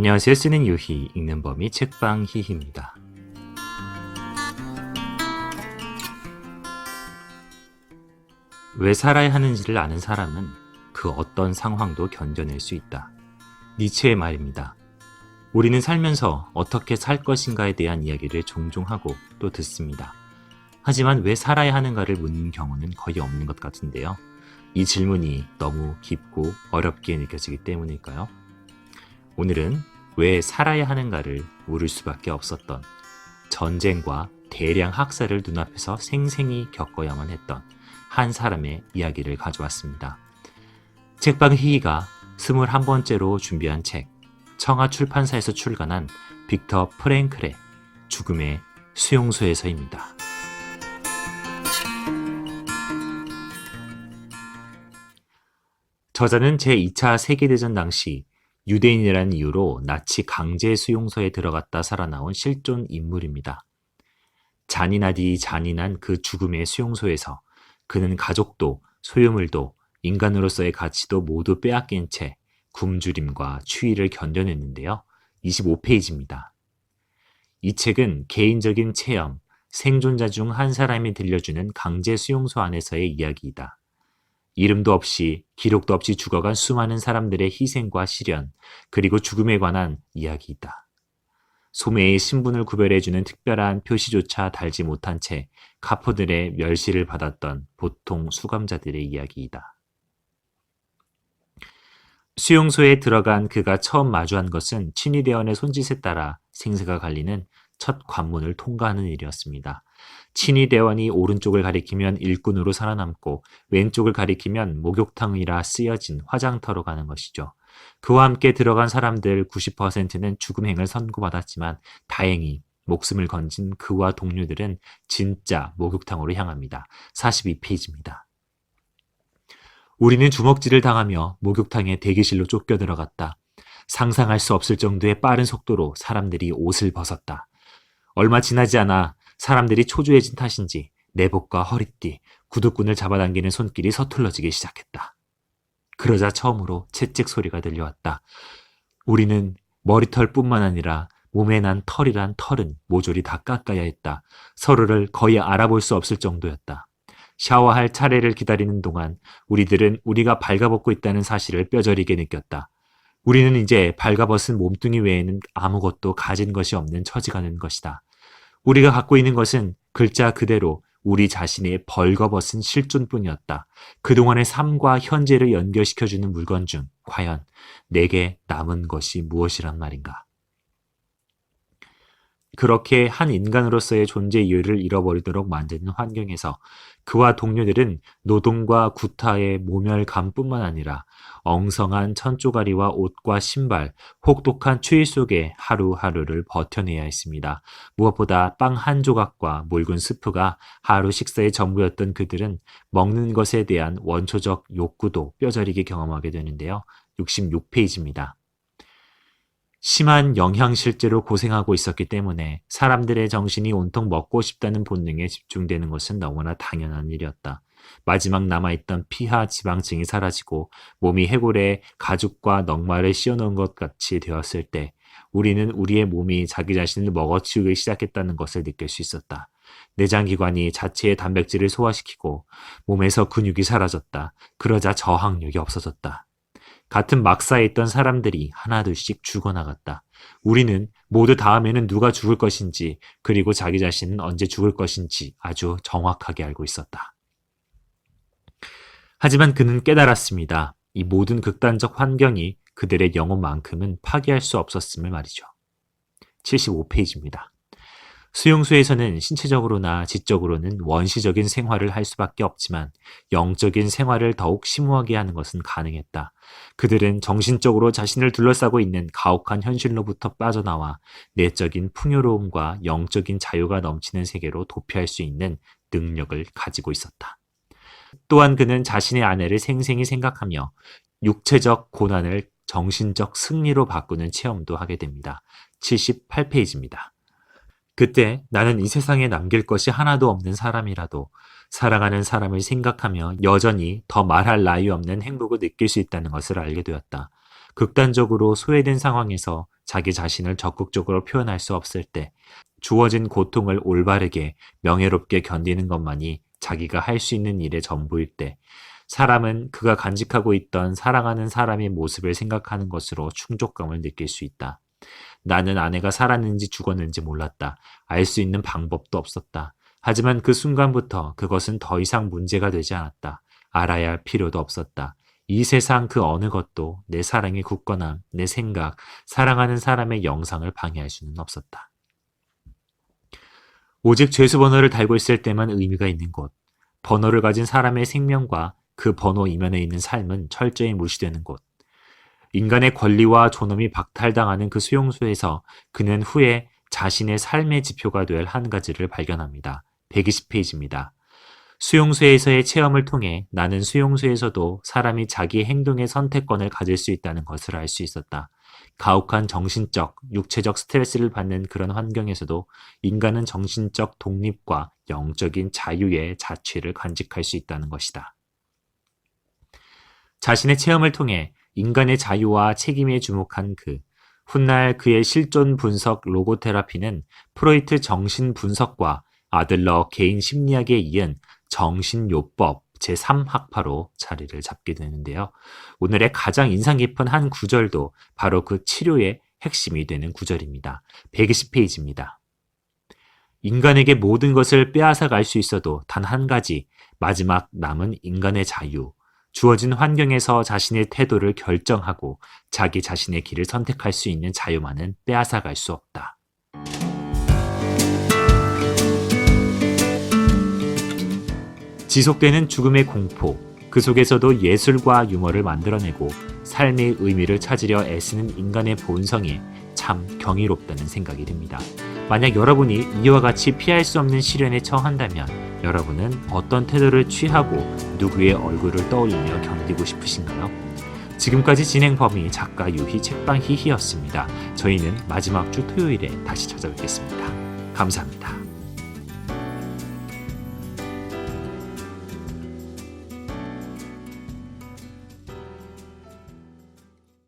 안녕하세요. 쓰는 유희, 읽는 범위 책방 희희입니다. 왜 살아야 하는지를 아는 사람은 그 어떤 상황도 견뎌낼 수 있다. 니체의 말입니다. 우리는 살면서 어떻게 살 것인가에 대한 이야기를 종종 하고 또 듣습니다. 하지만 왜 살아야 하는가를 묻는 경우는 거의 없는 것 같은데요. 이 질문이 너무 깊고 어렵게 느껴지기 때문일까요? 오늘은 왜 살아야 하는가를 물을 수밖에 없었던, 전쟁과 대량 학살을 눈앞에서 생생히 겪어야만 했던 한 사람의 이야기를 가져왔습니다. 책방 희희가 21번째로 준비한 책, 청아 출판사에서 출간한 빅터 프랭클의 죽음의 수용소에서입니다. 저자는 제2차 세계대전 당시 유대인이라는 이유로 나치 강제 수용소에 들어갔다 살아나온 실존 인물입니다. 잔인하디 잔인한 그 죽음의 수용소에서 그는 가족도 소유물도 인간으로서의 가치도 모두 빼앗긴 채 굶주림과 추위를 견뎌냈는데요. 25페이지입니다. 이 책은 개인적인 체험, 생존자 중 한 사람이 들려주는 강제 수용소 안에서의 이야기이다. 이름도 없이 기록도 없이 죽어간 수많은 사람들의 희생과 시련, 그리고 죽음에 관한 이야기이다. 소매의 신분을 구별해주는 특별한 표시조차 달지 못한 채 카포들의 멸시를 받았던 보통 수감자들의 이야기이다. 수용소에 들어간 그가 처음 마주한 것은 친위대원의 손짓에 따라 생사가 갈리는 첫 관문을 통과하는 일이었습니다. 친위대원이 오른쪽을 가리키면 일꾼으로 살아남고 왼쪽을 가리키면 목욕탕이라 쓰여진 화장터로 가는 것이죠. 그와 함께 들어간 사람들 90%는 죽음행을 선고받았지만 다행히 목숨을 건진 그와 동료들은 진짜 목욕탕으로 향합니다. 42페이지입니다. 우리는 주먹질을 당하며 목욕탕의 대기실로 쫓겨 들어갔다. 상상할 수 없을 정도의 빠른 속도로 사람들이 옷을 벗었다. 얼마 지나지 않아 사람들이 초조해진 탓인지 내복과 허리띠, 구두끈을 잡아당기는 손길이 서툴러지기 시작했다. 그러자 처음으로 채찍 소리가 들려왔다. 우리는 머리털뿐만 아니라 몸에 난 털이란 털은 모조리 다 깎아야 했다. 서로를 거의 알아볼 수 없을 정도였다. 샤워할 차례를 기다리는 동안 우리들은 우리가 발가벗고 있다는 사실을 뼈저리게 느꼈다. 우리는 이제 발가벗은 몸뚱이 외에는 아무것도 가진 것이 없는 처지가 된 것이다. 우리가 갖고 있는 것은 글자 그대로 우리 자신의 벌거벗은 실존뿐이었다. 그동안의 삶과 현재를 연결시켜주는 물건 중 과연 내게 남은 것이 무엇이란 말인가? 그렇게 한 인간으로서의 존재 이유를 잃어버리도록 만드는 환경에서 그와 동료들은 노동과 구타의 모멸감뿐만 아니라 엉성한 천조가리와 옷과 신발, 혹독한 추위 속에 하루하루를 버텨내야 했습니다. 무엇보다 빵 한 조각과 묽은 스프가 하루 식사의 전부였던 그들은 먹는 것에 대한 원초적 욕구도 뼈저리게 경험하게 되는데요. 66페이지입니다. 심한 영양실조로 고생하고 있었기 때문에 사람들의 정신이 온통 먹고 싶다는 본능에 집중되는 것은 너무나 당연한 일이었다. 마지막 남아있던 피하 지방층이 사라지고 몸이 해골에 가죽과 넉마를 씌워놓은 것 같이 되었을 때 우리는 우리의 몸이 자기 자신을 먹어치우기 시작했다는 것을 느낄 수 있었다. 내장기관이 자체의 단백질을 소화시키고 몸에서 근육이 사라졌다. 그러자 저항력이 없어졌다. 같은 막사에 있던 사람들이 하나둘씩 죽어나갔다. 우리는 모두 다음에는 누가 죽을 것인지 그리고 자기 자신은 언제 죽을 것인지 아주 정확하게 알고 있었다. 하지만 그는 깨달았습니다. 이 모든 극단적 환경이 그들의 영혼만큼은 파괴할 수 없었음을 말이죠. 75페이지입니다. 수용소에서는 신체적으로나 지적으로는 원시적인 생활을 할 수밖에 없지만 영적인 생활을 더욱 심오하게 하는 것은 가능했다. 그들은 정신적으로 자신을 둘러싸고 있는 가혹한 현실로부터 빠져나와 내적인 풍요로움과 영적인 자유가 넘치는 세계로 도피할 수 있는 능력을 가지고 있었다. 또한 그는 자신의 아내를 생생히 생각하며 육체적 고난을 정신적 승리로 바꾸는 체험도 하게 됩니다. 78페이지입니다. 그때 나는 이 세상에 남길 것이 하나도 없는 사람이라도 사랑하는 사람을 생각하며 여전히 더 말할 나위 없는 행복을 느낄 수 있다는 것을 알게 되었다. 극단적으로 소외된 상황에서 자기 자신을 적극적으로 표현할 수 없을 때, 주어진 고통을 올바르게 명예롭게 견디는 것만이 자기가 할 수 있는 일의 전부일 때, 사람은 그가 간직하고 있던 사랑하는 사람의 모습을 생각하는 것으로 충족감을 느낄 수 있다. 나는 아내가 살았는지 죽었는지 몰랐다. 알 수 있는 방법도 없었다. 하지만 그 순간부터 그것은 더 이상 문제가 되지 않았다. 알아야 할 필요도 없었다. 이 세상 그 어느 것도 내 사랑의 굳건함, 내 생각, 사랑하는 사람의 영상을 방해할 수는 없었다. 오직 죄수 번호를 달고 있을 때만 의미가 있는 곳, 번호를 가진 사람의 생명과 그 번호 이면에 있는 삶은 철저히 무시되는 곳, 인간의 권리와 존엄이 박탈당하는 그 수용소에서 그는 후에 자신의 삶의 지표가 될 한 가지를 발견합니다. 120페이지입니다. 수용소에서의 체험을 통해 나는 수용소에서도 사람이 자기 행동의 선택권을 가질 수 있다는 것을 알 수 있었다. 가혹한 정신적, 육체적 스트레스를 받는 그런 환경에서도 인간은 정신적 독립과 영적인 자유의 자취를 간직할 수 있다는 것이다. 자신의 체험을 통해 인간의 자유와 책임에 주목한 훗날 그의 실존 분석 로고테라피는 프로이트 정신 분석과 아들러 개인 심리학에 이은 정신요법 제3학파로 자리를 잡게 되는데요. 오늘의 가장 인상 깊은 한 구절도 바로 그 치료의 핵심이 되는 구절입니다. 120페이지입니다. 인간에게 모든 것을 빼앗아 갈 수 있어도 단 한 가지, 마지막 남은 인간의 자유, 주어진 환경에서 자신의 태도를 결정하고 자기 자신의 길을 선택할 수 있는 자유만은 빼앗아 갈 수 없다. 지속되는 죽음의 공포, 그 속에서도 예술과 유머를 만들어내고 삶의 의미를 찾으려 애쓰는 인간의 본성이 참 경이롭다는 생각이 듭니다. 만약 여러분이 이와 같이 피할 수 없는 시련에 처한다면 여러분은 어떤 태도를 취하고 누구의 얼굴을 떠올리며 견디고 싶으신가요? 지금까지 진행 범위 작가 유희 책방 히히였습니다. 저희는 마지막 주 토요일에 다시 찾아뵙겠습니다. 감사합니다.